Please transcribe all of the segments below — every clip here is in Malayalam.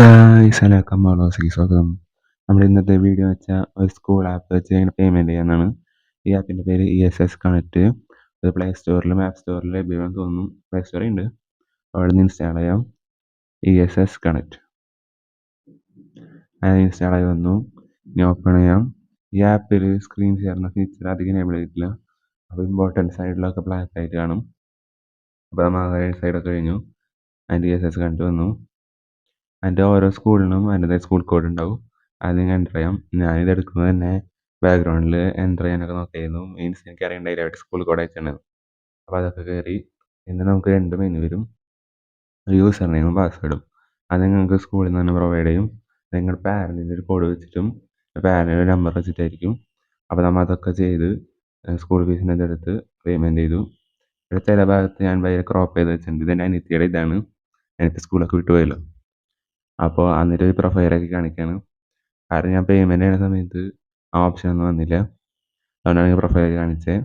അസ്സലാമു അലൈക്കും സ്വാഗതം. നമ്മുടെ ഇന്നത്തെ വീഡിയോ വെച്ചാൽ ഒരു സ്കൂൾ ആപ്പ് വെച്ച് എങ്ങനെ പേയ്മെൻറ്റ് ചെയ്യാമെന്നാണ്. ഈ ആപ്പിൻ്റെ പേര് ESS കണക്റ്റ്. അത് പ്ലേ സ്റ്റോറിലും ആപ്പ് സ്റ്റോറിലും ലഭ്യമാണെന്ന് തോന്നുന്നു. പ്ലേ സ്റ്റോറിൽ ഉണ്ട്. അവിടെ നിന്ന് ഇൻസ്റ്റാൾ ചെയ്യാം. ESS കണക്റ്റ് അത് ഇൻസ്റ്റാൾ ആയി വന്നു. ഇനി ഓപ്പൺ ചെയ്യാം. ഈ ആപ്പിൽ സ്ക്രീൻ ഷെയറിൻ്റെ ഫീച്ചർ അധികം എനേബിൾ ചെയ്തിട്ടില്ല. അപ്പോൾ ഇമ്പോർട്ടൻറ്റ് സൈഡിലൊക്കെ ബ്ലാക്ക് ആയിട്ട് കാണും. അപ്പോൾ നമ്മൾ സൈഡൊക്കെ കഴിഞ്ഞു. അതിൻ്റെ ESS കണക്റ്റ് വന്നു. അതിൻ്റെ ഓരോ സ്കൂളിനും അതിൻ്റെതായ സ്കൂൾ കോഡ് ഉണ്ടാവും. അത് നിങ്ങൾ എൻ്റർ ചെയ്യാം. ഞാനിത് എടുക്കുന്നത് തന്നെ ബാക്ക്ഗ്രൗണ്ടിൽ എൻ്റർ ചെയ്യാനൊക്കെ നോക്കിയായിരുന്നു. മീൻസ് എനിക്ക് അറിയണ്ടായില്ല അവിടെ സ്കൂൾ കോഡ് അയച്ചിട്ടുണ്ടെന്ന്. അപ്പോൾ അതൊക്കെ കയറി പിന്നെ നമുക്ക് 2 മെനു വരും. യൂസർ നെയിമും പാസ്വേഡും. അത് നിങ്ങൾക്ക് സ്കൂളിൽ നിന്ന് തന്നെ പ്രൊവൈഡ് ചെയ്യും. നിങ്ങളുടെ പാരൻറ്റിൻ്റെ ഒരു കോഡ് വെച്ചിട്ടും പാരൻറ്റിൻ്റെ നമ്പർ വെച്ചിട്ടായിരിക്കും. അപ്പോൾ നമ്മൾ അതൊക്കെ ചെയ്ത് സ്കൂൾ ഫീസിൻ്റെ ഇതെടുത്ത് പേയ്മെൻറ്റ് ചെയ്തു. ഇവിടെ ചില ഭാഗത്ത് ഞാൻ ഭയങ്കര ക്രോപ്പ് ചെയ്ത് വെച്ചിട്ടുണ്ട്. ഇതെൻ്റെ അനിയത്തിയുടെ ഇതാണ്. അനിയത്തി സ്കൂളൊക്കെ വിട്ടു പോയല്ലോ. അപ്പോൾ എന്നിട്ട് ഒരു പ്രൊഫൈലൊക്കെ കാണിക്കുകയാണ്. കാരണം ഞാൻ പേയ്മെൻറ്റ് ചെയ്യുന്ന സമയത്ത് ആ ഓപ്ഷനൊന്നും വന്നില്ല. അതുകൊണ്ടാണ് ഞാൻ പ്രൊഫൈൽ കാണിച്ചത്.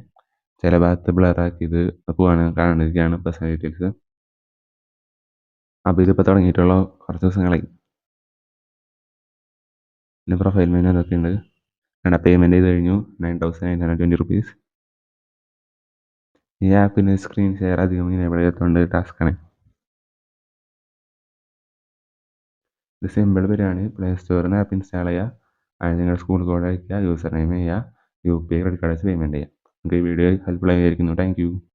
ചില ഭാഗത്ത് ബ്ലറാക്കിയത് പോവാണ് കാണിക്കുകയാണ് പേഴ്സണൽ ഡീറ്റെയിൽസ്. അപ്പോൾ ഇതിപ്പോൾ തുടങ്ങിയിട്ടുള്ള കുറച്ച് ദിവസങ്ങളായി. പിന്നെ പ്രൊഫൈൽ മെനു അതൊക്കെയുണ്ട്. കാരണം പേയ്മെൻറ്റ് ചെയ്ത് കഴിഞ്ഞു. 9,920 റുപ്പീസ്. ഈ ആപ്പിന് സ്ക്രീൻ ഷെയർ അധികം എനേബിൾ ചെയ്യാത്തതുകൊണ്ട് ടാസ്ക്കാണ്. ഇത് സിമ്പിൾ പരിപാടിയാണ്. പ്ലേ സ്റ്റോറിൽ നിന്ന് ആപ്പ് ഇൻസ്റ്റാൾ ചെയ്യുക. അതിന് നിങ്ങൾ സ്കൂൾ കോഡ് അയക്കുക, യൂസർ നെയിം ചെയ്യുക, UPI ക്രെഡിറ്റ് കാർഡ് വെച്ച് പേയ്മെൻറ്റ് ചെയ്യുക. നിങ്ങൾക്ക് ഈ വീഡിയോ ഹെൽപ്ഫുൾ ആയിരിക്കുന്നു. Thank you.